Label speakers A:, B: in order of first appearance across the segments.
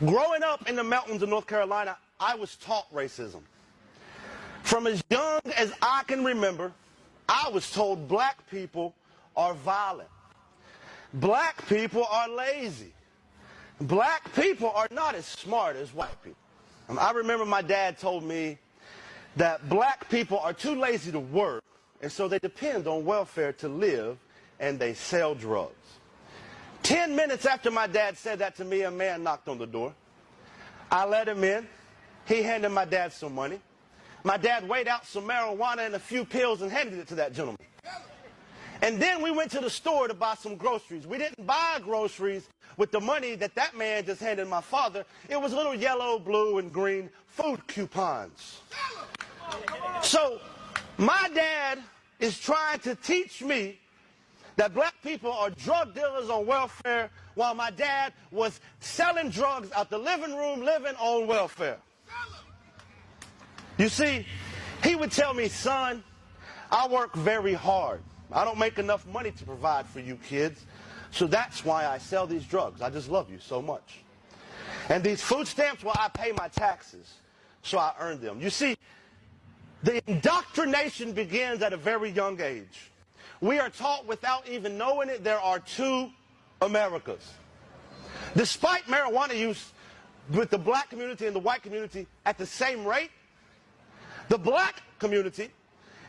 A: Growing up in the mountains of North Carolina, I was taught racism. From as young as I can remember, I was told black people are violent. Black people are lazy. Black people are not as smart as white people. I remember my dad told me that black people are too lazy to work, and so they depend on welfare to live, and they sell drugs. 10 minutes after my dad said that to me, a man knocked on the door. I let him in. He handed my dad some money. My dad weighed out some marijuana and a few pills and handed it to that gentleman. And then we went to the store to buy some groceries. We didn't buy groceries with the money that that man just handed my father. It was little yellow, blue, and green food coupons. So my dad is trying to teach me that black people are drug dealers on welfare, while my dad was selling drugs out the living room, living on welfare. You see, he would tell me, son, I work very hard. I don't make enough money to provide for you kids, so that's why I sell these drugs. I just love you so much. And these food stamps, well, I pay my taxes, so I earn them. You see, the indoctrination begins at a very young age. We are taught without even knowing it, there are two Americas. Despite marijuana use with the black community and the white community at the same rate, the black community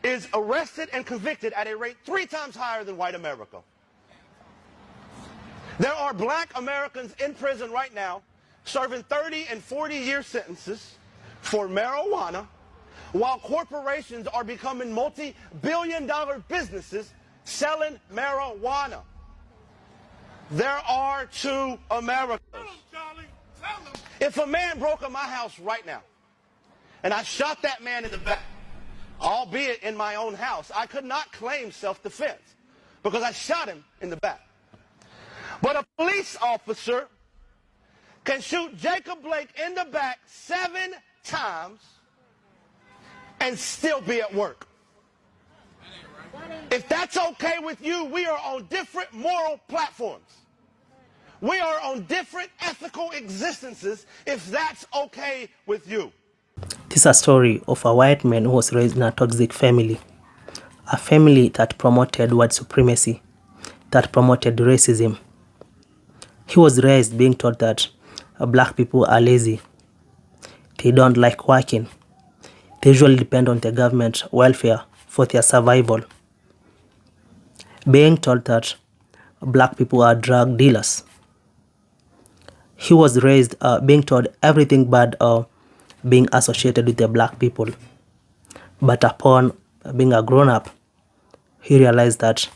A: is arrested and convicted at a rate 3 times higher than white America. There are black Americans in prison right now serving 30 and 40-year sentences for marijuana, while corporations are becoming multi-billion-dollar businesses selling marijuana. There are two Americas. If a man broke in my house right now, and I shot that man in the back, albeit in my own house, I could not claim self-defense because I shot him in the back. But a police officer can shoot Jacob Blake in the back 7 times and still be at work. If that's okay with you, we are on different moral platforms. We are on different ethical existences if that's okay with you.
B: This is a story of a white man who was raised in a toxic family. A family that promoted white supremacy, that promoted racism. He was raised being taught that black people are lazy. They don't like working. They usually depend on the government welfare for their survival. Being told that black people are drug dealers. He was raised being told everything bad being associated with the black people. But upon being a grown-up, he realized that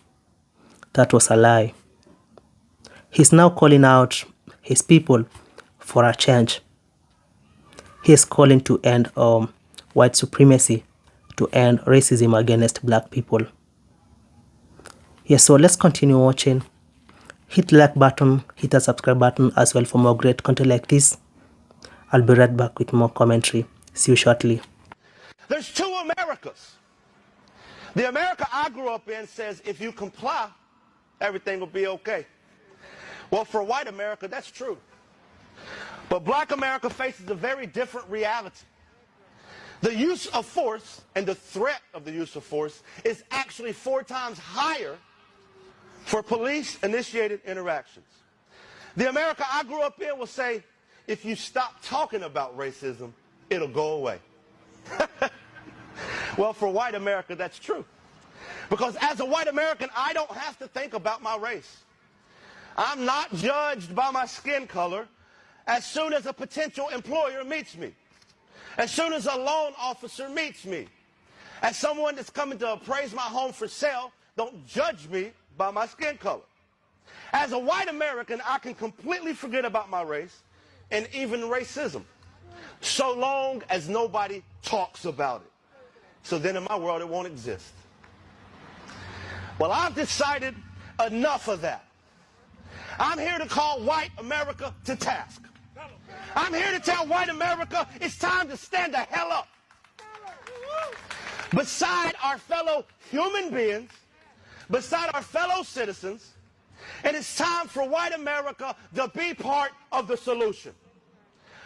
B: that was a lie. He's now calling out his people for a change. He's calling to end white supremacy, to end racism against black people. Yes, so let's continue watching. Hit the like button, hit the subscribe button as well for more great content like this. I'll be right back with more commentary. See you shortly.
A: There's two Americas. The America I grew up in says if you comply, everything will be okay. Well, for white America, that's true. But black America faces a very different reality. The use of force and the threat of the use of force is actually 4 times higher for police-initiated interactions. The America I grew up in will say, if you stop talking about racism, it'll go away. Well, for white America, that's true. Because as a white American, I don't have to think about my race. I'm not judged by my skin color as soon as a potential employer meets me, as soon as a loan officer meets me, as someone that's coming to appraise my home for sale, don't judge me by my skin color. As a white American, I can completely forget about my race and even racism, so long as nobody talks about it. So then in my world, it won't exist. Well, I've decided enough of that. I'm here to call white America to task. I'm here to tell white America it's time to stand the hell up. Beside our fellow human beings, beside our fellow citizens, and it's time for white America to be part of the solution.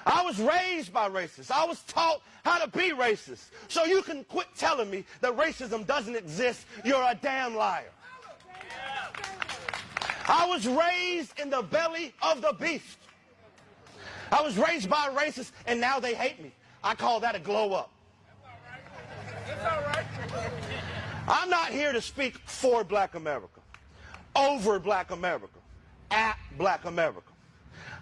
A: I was raised by racists. I was taught how to be racist. So you can quit telling me that racism doesn't exist. You're a damn liar. I was raised in the belly of the beast. I was raised by racists, and now they hate me. I call that a glow up. I'm not here to speak for Black America, over Black America, at Black America.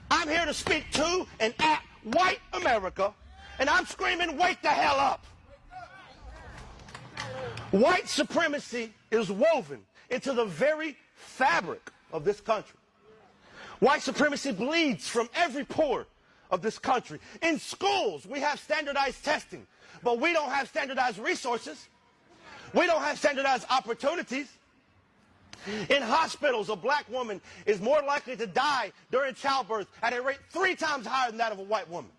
A: I'm here to speak to and at white America, and I'm screaming, wake the hell up. White supremacy is woven into the very fabric of this country. White supremacy bleeds from every pore of this country. In schools, we have standardized testing, but we don't have standardized resources. We don't have standardized opportunities. In hospitals, a black woman is more likely to die during childbirth at a rate 3 times higher than that of a white woman.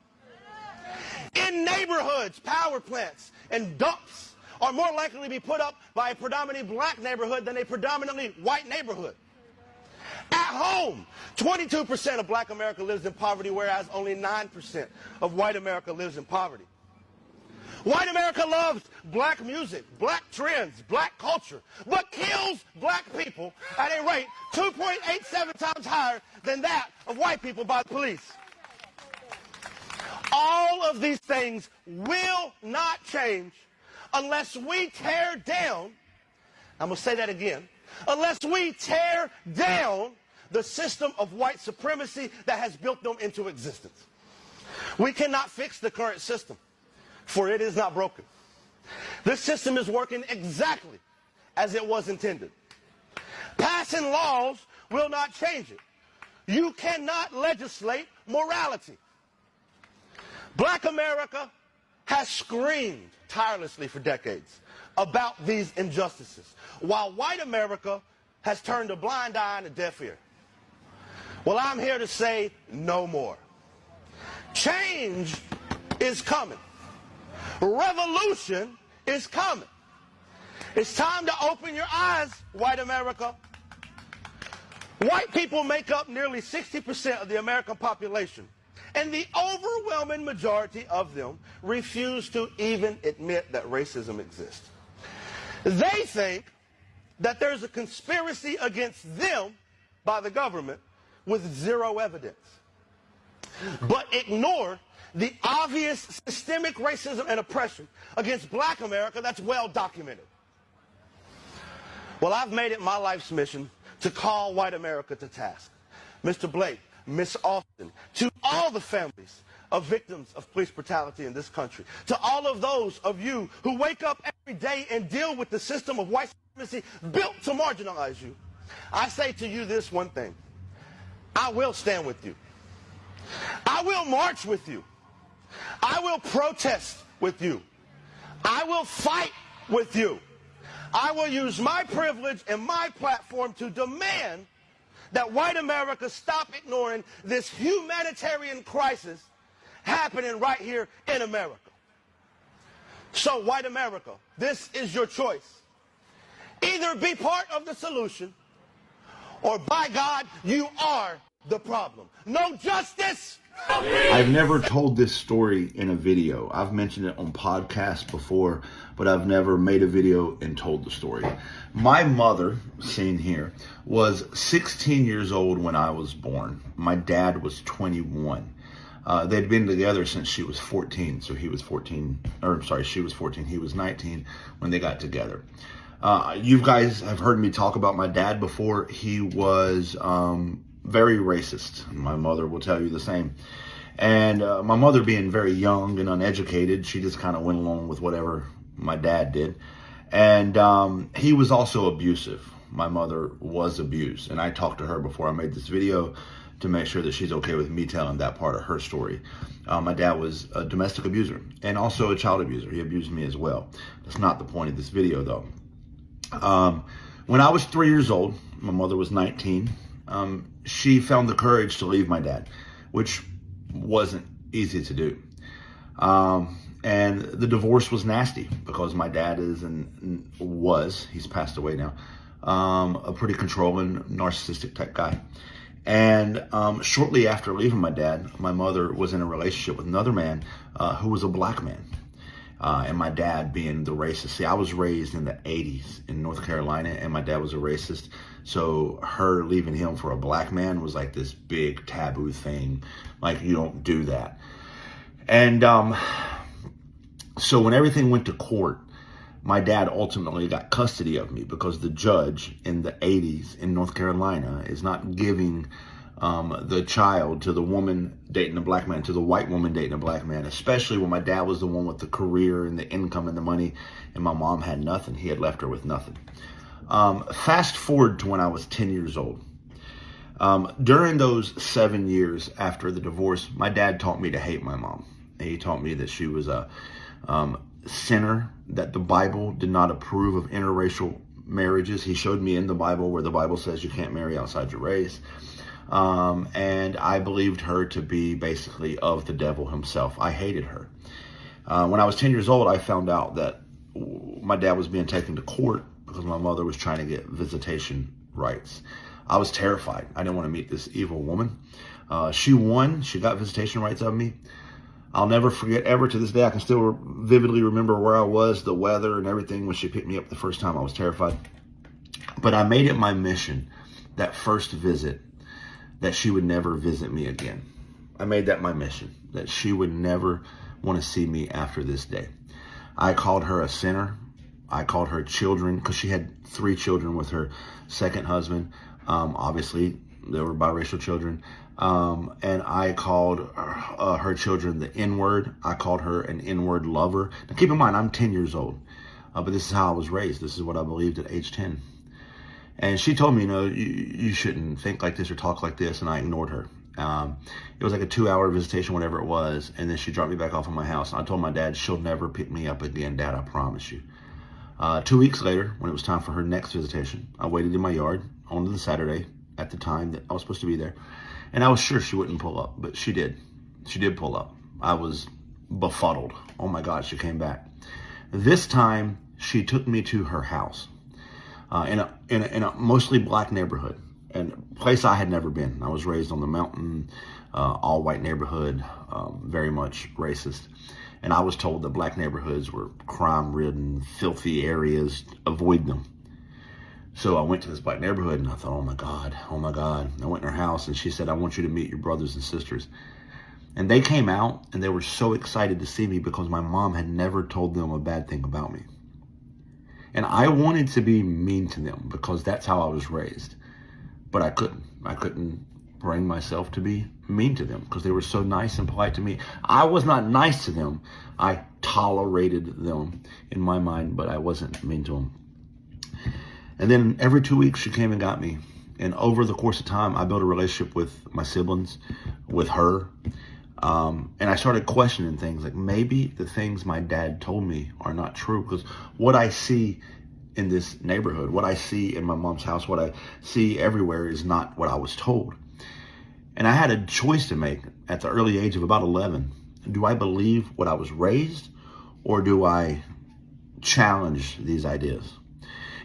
A: In neighborhoods, power plants and dumps are more likely to be put up by a predominantly black neighborhood than a predominantly white neighborhood. At home, 22% of Black America lives in poverty, whereas only 9% of white America lives in poverty. White America loves black music, black trends, black culture, but kills black people at a rate 2.87 times higher than that of white people by the police. All of these things will not change unless we tear down, I'm going to say that again, unless we tear down the system of white supremacy that has built them into existence. We cannot fix the current system, for it is not broken. This system is working exactly as it was intended. Passing laws will not change it. You cannot legislate morality. Black America has screamed tirelessly for decades about these injustices, while white America has turned a blind eye and a deaf ear. Well, I'm here to say no more. Change is coming. Revolution is coming. It's time to open your eyes, white America. White people make up nearly 60% of the American population, and the overwhelming majority of them refuse to even admit that racism exists. They think that there's a conspiracy against them by the government with zero evidence, but ignore the obvious systemic racism and oppression against Black America that's well documented. Well, I've made it my life's mission to call white America to task. Mr. Blake, Miss Austin, to all the families of victims of police brutality in this country, to all of those of you who wake up every day and deal with the system of white supremacy built to marginalize you, I say to you this one thing: I will stand with you. I will march with you. I will protest with you. I will fight with you. I will use my privilege and my platform to demand that white America stop ignoring this humanitarian crisis happening right here in America. So, white America, this is your choice. Either be part of the solution, or by God, you are the problem. No justice.
C: I've never told this story in a video. I've mentioned it on podcasts before, but I've never made a video and told the story. My mother, seen here, was 16 years old when I was born. My dad was 21. They'd been together since she was 14, so she was 14, he was 19 when they got together. You guys have heard me talk about my dad before. He was very racist. My mother will tell you the same. And my mother, being very young and uneducated, she just kind of went along with whatever my dad did. And he was also abusive. My mother was abused. And I talked to her before I made this video to make sure that she's okay with me telling that part of her story. My dad was a domestic abuser and also a child abuser. He abused me as well. That's not the point of this video, though. When I was 3 years old, my mother was 19. She found the courage to leave my dad, which wasn't easy to do. And the divorce was nasty because my dad he's passed away now, a pretty controlling, narcissistic type guy. And shortly after leaving my dad, my mother was in a relationship with another man who was a black man. And my dad being the racist. See, I was raised in the 80s in North Carolina, and my dad was a racist. So her leaving him for a black man was like this big taboo thing. Like, you don't do that. And so when everything went to court, my dad ultimately got custody of me because the judge in the 80s in North Carolina is not giving the child to the woman dating a black man, to the white woman dating a black man, especially when my dad was the one with the career and the income and the money, and my mom had nothing. He had left her with nothing. Fast forward to when I was 10 years old. During those 7 years after the divorce, my dad taught me to hate my mom. He taught me that she was a sinner, that the Bible did not approve of interracial marriages. He showed me in the Bible where the Bible says you can't marry outside your race. And I believed her to be basically of the devil himself. I hated her. When I was 10 years old, I found out that my dad was being taken to court because my mother was trying to get visitation rights. I was terrified. I didn't want to meet this evil woman. She won. She got visitation rights of me. I'll never forget ever to this day. I can still vividly remember where I was, the weather and everything when she picked me up the first time. I was terrified. But I made it my mission, that first visit, that she would never visit me again. I made that my mission, that she would never want to see me after this day. I called her a sinner. I called her children, because she had 3 children with her second husband. Obviously, they were biracial children. And I called her children the N-word. I called her an N-word lover. Now keep in mind, I'm 10 years old, but this is how I was raised. This is what I believed at age 10. And she told me, you shouldn't think like this or talk like this, and I ignored her. It was like a 2-hour visitation, whatever it was, and then she dropped me back off at my house. And I told my dad, she'll never pick me up again, Dad, I promise you. 2 weeks later, when it was time for her next visitation, I waited in my yard on the Saturday at the time that I was supposed to be there. And I was sure she wouldn't pull up, but she did. She did pull up. I was befuddled. Oh my God, she came back. This time, she took me to her house in a mostly black neighborhood, and a place I had never been. I was raised on the mountain, all white neighborhood, very much racist. And I was told that black neighborhoods were crime-ridden, filthy areas. Avoid them. So I went to this black neighborhood and I thought, oh my God. I went in her house and she said, I want you to meet your brothers and sisters. And they came out and they were so excited to see me because my mom had never told them a bad thing about me. And I wanted to be mean to them because that's how I was raised. But I couldn't bring myself to be mean to them because they were so nice and polite to me. I was not nice to them. I tolerated them in my mind, but I wasn't mean to them. And then every 2 weeks she came and got me. And over the course of time, I built a relationship with my siblings, with her. And I started questioning things like maybe the things my dad told me are not true, because what I see in this neighborhood, what I see in my mom's house, what I see everywhere is not what I was told. And I had a choice to make at the early age of about 11. Do I believe what I was raised, or do I challenge these ideas?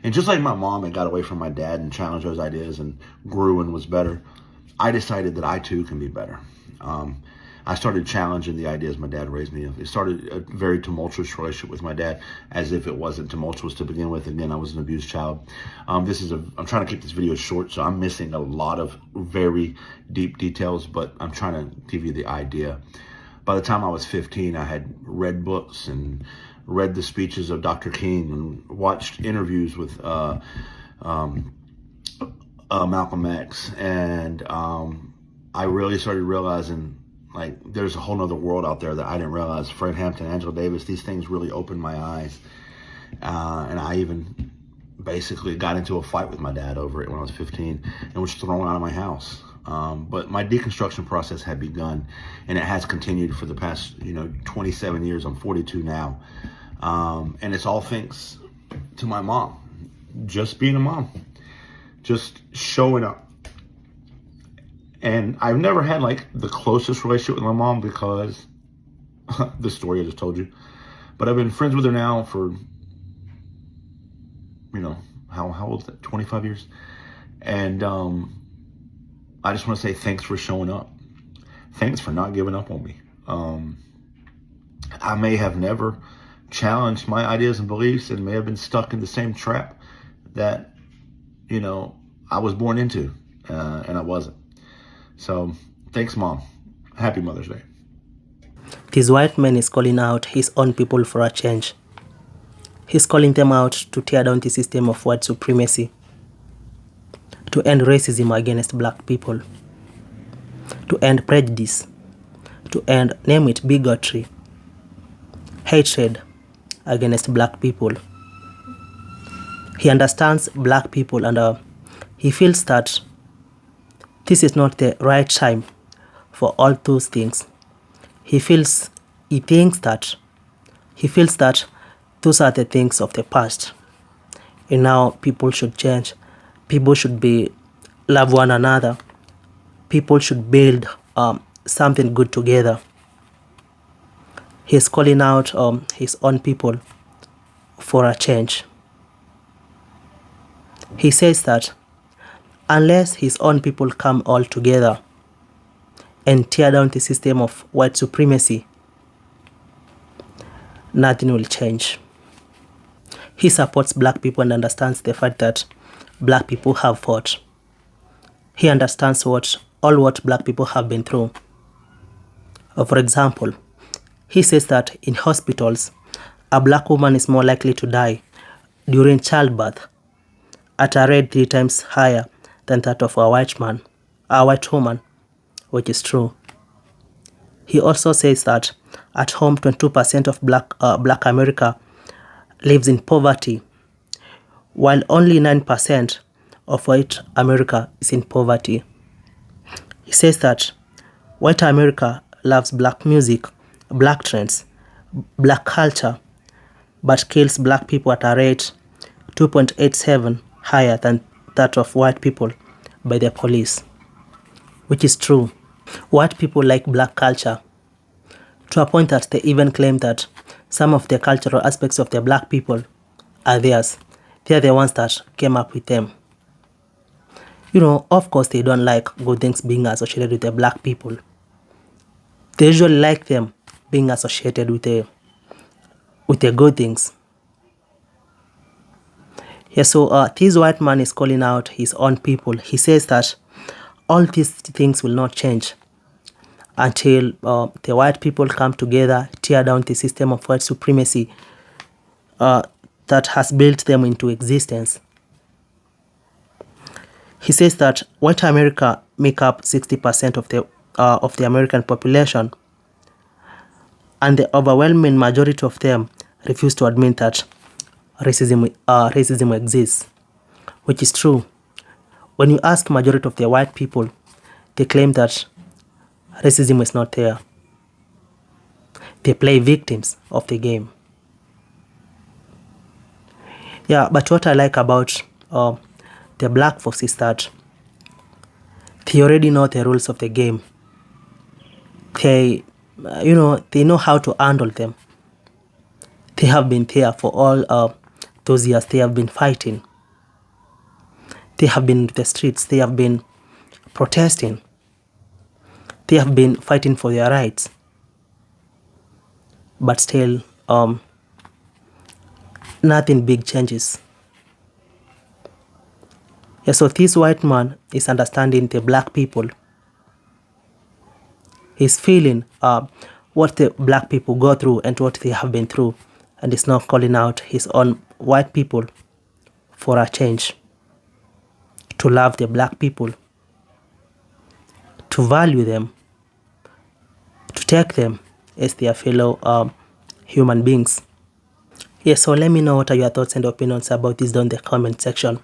C: And just like my mom had got away from my dad and challenged those ideas and grew and was better, I decided that I too can be better. I started challenging the ideas my dad raised me of. It started a very tumultuous relationship with my dad, as if it wasn't tumultuous to begin with. Again, I was an abused child. I'm trying to keep this video short, so I'm missing a lot of very deep details, but I'm trying to give you the idea. By the time I was 15, I had read books and read the speeches of Dr. King and watched interviews with Malcolm X. And I really started realizing, like, there's a whole nother world out there that I didn't realize. Fred Hampton, Angela Davis, these things really opened my eyes. And I even basically got into a fight with my dad over it when I was 15 and was thrown out of my house. But my deconstruction process had begun, and it has continued for the past, 27 years. I'm 42 now. And it's all thanks to my mom. Just being a mom. Just showing up. And I've never had like the closest relationship with my mom because the story I just told you. But I've been friends with her now for, how old is that? 25 years. And I just want to say thanks for showing up. Thanks for not giving up on me. I may have never challenged my ideas and beliefs and may have been stuck in the same trap that, I was born into, and I wasn't. So thanks, Mom. Happy Mother's Day.
B: This white man is calling out his own people for a change. He's calling them out to tear down the system of white supremacy, to end racism against black people, to end prejudice, to end, name it, bigotry, hatred against black people. He understands black people, and he feels that this is not the right time for all those things. He feels that those are the things of the past. And now people should change. People should love one another. People should build something good together. He's calling out his own people for a change. He says that unless his own people come all together and tear down the system of white supremacy, nothing will change. He supports black people and understands the fact that black people have fought. He understands all what black people have been through. For example, he says that in hospitals, a black woman is more likely to die during childbirth at a rate 3 times higher than that of a white woman, which is true. He also says that at home, 22% of black America lives in poverty, while only 9% of white America is in poverty. He says that white America loves black music, black trends, black culture, but kills black people at a rate 2.87 higher than that of white people by the police, which is true. White people like black culture to a point that they even claim that some of the cultural aspects of the black people are theirs. They are the ones that came up with them. Of course, they don't like good things being associated with the black people. They usually like them being associated with the good things. Yeah, so this white man is calling out his own people. He says that all these things will not change until the white people come together, tear down the system of white supremacy that has built them into existence. He says that white America make up 60% of the American population, and the overwhelming majority of them refuse to admit that racism exists, which is true. When you ask majority of the white people, they claim that racism is not there. They play victims of the game. Yeah, but what I like about the black folks is that they already know the rules of the game. They know how to handle them. They have been there for all those years. They have been fighting. They have been in the streets. They have been protesting. They have been fighting for their rights. But still, nothing big changes. Yeah, so this white man is understanding the black people. He's feeling what the black people go through and what they have been through, and is now calling out his own white people for a change, to love the black people, to value them, to take them as their fellow human beings. Yes, so let me know what are your thoughts and opinions about this down in the comment section.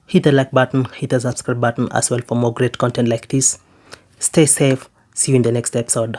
B: Hit the like button, hit the subscribe button as well for more great content like this. Stay safe. See you in the next episode.